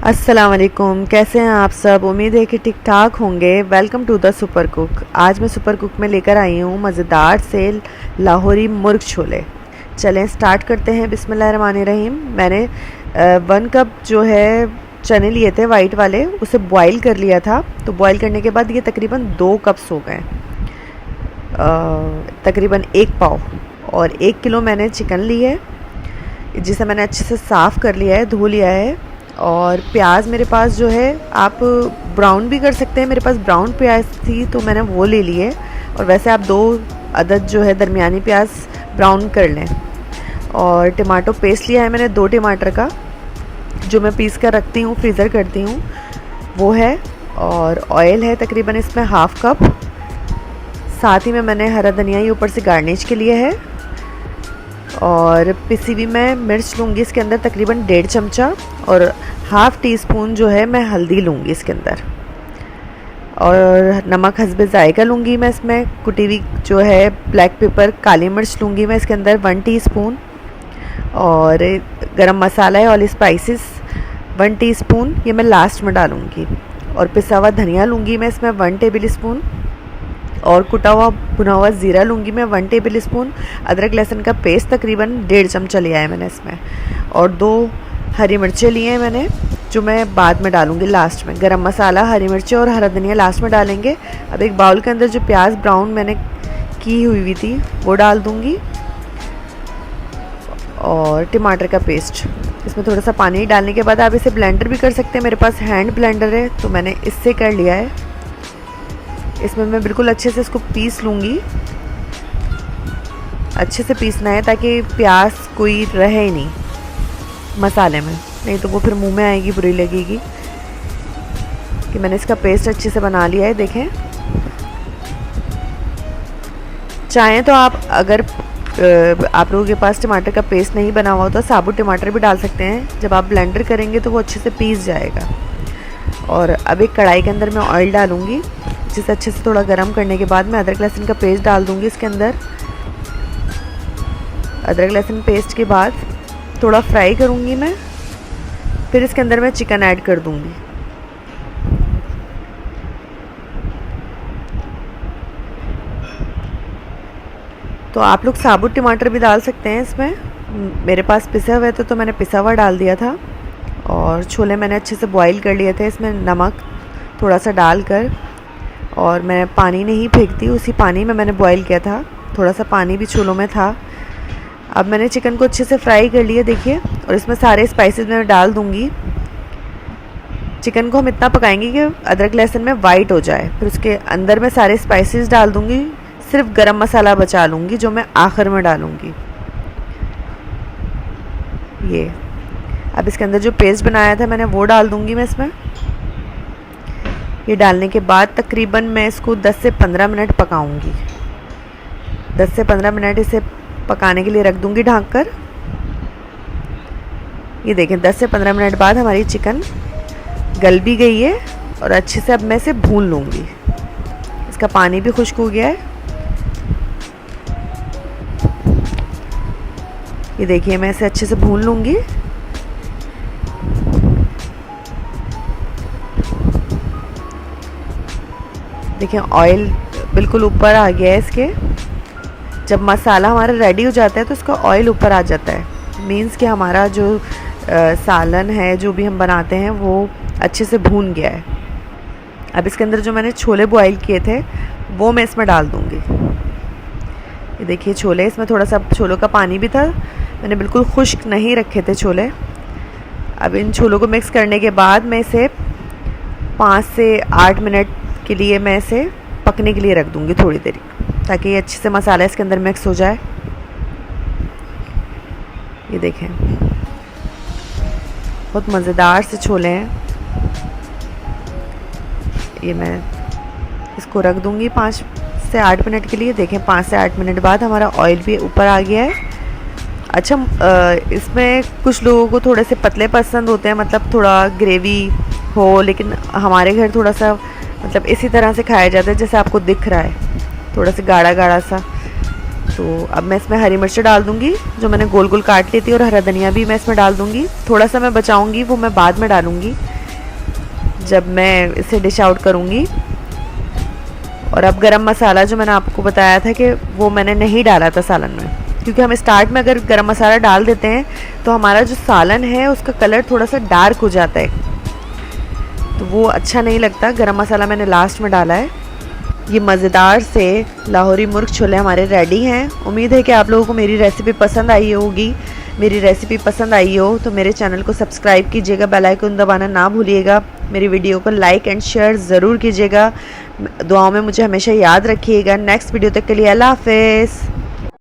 अस्सलाम वालेकुम, कैसे हैं आप सब। उम्मीद है कि ठीक ठाक होंगे। Welcome to the super cook. आज मैं सुपर कुक में लेकर आई हूँ मज़ेदार से लाहौरी मुर्ग छोले। चलें स्टार्ट करते हैं। बिस्मिल्लाहिर्रहमानिर्रहीम। मैंने 1 कप जो है चने लिए थे वाइट वाले, उसे बॉईल कर लिया था। तो बॉईल करने के बाद ये तकरीबन 2 कप्स हो गए, तकरीबन 1 पाव। और 1 किलो मैंने चिकन ली है, जिसे मैंने अच्छे से साफ़ कर लिया है, धो लिया है। और प्याज मेरे पास जो है, आप ब्राउन भी कर सकते हैं। मेरे पास ब्राउन प्याज थी तो मैंने वो ले ली है। और वैसे आप 2 अदद जो है दरमियानी प्याज ब्राउन कर लें। और टमाटो पेस्ट लिया है मैंने 2 टमाटर का, जो मैं पीस कर रखती हूँ, फ्रीज़र करती हूँ, वो है। और ऑयल है तकरीबन इसमें 1/2 कप। साथ ही में मैंने हरा धनिया ही ऊपर से गार्निश के लिए है। और पिसी हुई मैं मिर्च लूँगी इसके अंदर तकरीबन 1.5 चमचा। और 1/2 टीस्पून जो है मैं हल्दी लूँगी इसके अंदर। और नमक हस्बे ज़ायका लूँगी मैं इसमें। कुटी हुई जो है ब्लैक पेपर काली मिर्च लूँगी मैं इसके अंदर 1 टीस्पून। और गरम मसाला है ऑल स्पाइसेस 1 टीस्पून, ये मैं लास्ट में डालूँगी। और पिसा हुआ धनिया लूँगी मैं इसमें 1 टेबल स्पून। और कुटा हुआ भुना हुआ ज़ीरा लूँगी मैं 1 टेबल स्पून। अदरक लहसुन का पेस्ट तकरीबन 1.5 चमचा लिया है मैंने इसमें। और 2 हरी मिर्चें लिए हैं मैंने, जो मैं बाद में डालूँगी लास्ट में। गरम मसाला, हरी मिर्चें और हरा धनिया लास्ट में डालेंगे। अब एक बाउल के अंदर जो प्याज ब्राउन मैंने की हुई थी वो डाल दूँगी। और टमाटर का पेस्ट, इसमें थोड़ा सा पानी डालने के बाद आप इसे ब्लेंडर भी कर सकते हैं। मेरे पास हैंड ब्लेंडर है तो मैंने इससे कर लिया है। इसमें मैं बिल्कुल अच्छे से इसको पीस लूँगी। अच्छे से पीसना है ताकि प्याज कोई रहे ही नहीं मसाले में, नहीं तो वो फिर मुंह में आएगी, बुरी लगेगी। कि मैंने इसका पेस्ट अच्छे से बना लिया है, देखें। चाहें तो आप, अगर आप लोगों के पास टमाटर का पेस्ट नहीं बना हुआ तो साबुत टमाटर भी डाल सकते हैं। जब आप ब्लेंडर करेंगे तो वो अच्छे से पीस जाएगा। और अब एक कढ़ाई के अंदर मैं ऑयल डालूँगी, जिसे अच्छे से थोड़ा गर्म करने के बाद मैं अदरक लहसुन का पेस्ट डाल दूँगी इसके अंदर। अदरक लहसुन पेस्ट के बाद थोड़ा फ्राई करूँगी मैं, फिर इसके अंदर मैं चिकन ऐड कर दूँगी। तो आप लोग साबुत टमाटर भी डाल सकते हैं इसमें। मेरे पास पिसा हुआ था तो मैंने पिसा हुआ डाल दिया था। और छोले मैंने अच्छे से बॉईल कर लिए थे, इसमें नमक थोड़ा सा डालकर। और मैं पानी नहीं फेंकती, उसी पानी में मैंने बॉईल किया था। थोड़ा सा पानी भी छोलों में था। अब मैंने चिकन को अच्छे से फ्राई कर लिया, देखिए। और इसमें सारे स्पाइसेस मैं डाल दूँगी। चिकन को हम इतना पकाएंगे कि अदरक लहसुन में वाइट हो जाए। फिर उसके अंदर मैं सारे स्पाइसेस डाल दूँगी। सिर्फ गरम मसाला बचा लूँगी, जो मैं आखिर में डालूँगी। ये अब इसके अंदर जो पेस्ट बनाया था मैंने वो डाल दूँगी मैं इसमें। ये डालने के बाद तकरीबन मैं इसको 10 से 15 मिनट पकाऊंगी। 10 से 15 मिनट इसे पकाने के लिए रख दूंगी ढक कर। ये देखें 10 से 15 मिनट बाद हमारी चिकन गल भी गई है। और अच्छे से अब मैं इसे भून लूँगी। इसका पानी भी खुश्क हो गया है। ये देखिए मैं इसे अच्छे से भून लूँगी। देखिए ऑयल बिल्कुल ऊपर आ गया है इसके। जब मसाला हमारा रेडी हो जाता है तो इसका ऑयल ऊपर आ जाता है, मीन्स कि हमारा जो सालन है, जो भी हम बनाते हैं, वो अच्छे से भून गया है। अब इसके अंदर जो मैंने छोले बॉईल किए थे वो मैं इसमें डाल दूँगी। ये देखिए छोले, इसमें थोड़ा सा छोलों का पानी भी था। मैंने बिल्कुल खुश्क नहीं रखे थे छोले। अब इन छोलों को मिक्स करने के बाद मैं इसे 5 से 8 मिनट के लिए मैं इसे पकने के लिए रख दूँगी थोड़ी देर, ताकि ये अच्छे से मसाला इसके अंदर मिक्स हो जाए। ये देखें बहुत मज़ेदार से छोले हैं। ये मैं इसको रख दूँगी 5 से 8 मिनट के लिए। देखें 5 से 8 मिनट बाद हमारा ऑयल भी ऊपर आ गया है। अच्छा, इसमें कुछ लोगों को थोड़े से पतले पसंद होते हैं, मतलब थोड़ा ग्रेवी हो, लेकिन हमारे घर थोड़ा सा मतलब इसी तरह से खाया जाता है जैसे आपको दिख रहा है, थोड़ा सा गाढ़ा गाढ़ा सा। तो अब मैं इसमें हरी मिर्च डाल दूँगी जो मैंने गोल गोल काट ली थी। और हरा धनिया भी मैं इसमें डाल दूँगी। थोड़ा सा मैं बचाऊँगी, वो मैं बाद में डालूँगी। जब मैं इसे डिश आउट करूँगी। और अब गरम मसाला जो मैंने आपको बताया था कि वो मैंने नहीं डाला था सालन में, क्योंकि हम स्टार्ट में अगर गरम मसाला डाल देते हैं तो हमारा जो सालन है उसका कलर थोड़ा सा डार्क हो जाता है, तो वो अच्छा नहीं लगता। गरम मसाला मैंने लास्ट में डाला है। ये मज़ेदार से लाहौरी मुर्ग छोले हमारे रेडी हैं। उम्मीद है कि आप लोगों को मेरी रेसिपी पसंद आई होगी। मेरी रेसिपी पसंद आई हो तो मेरे चैनल को सब्सक्राइब कीजिएगा, बेल आइकन दबाना ना भूलिएगा। मेरी वीडियो को लाइक एंड शेयर ज़रूर कीजिएगा। दुआओं में मुझे हमेशा याद रखिएगा। नेक्स्ट वीडियो तक के लिए अल्लाह हाफ़िज़।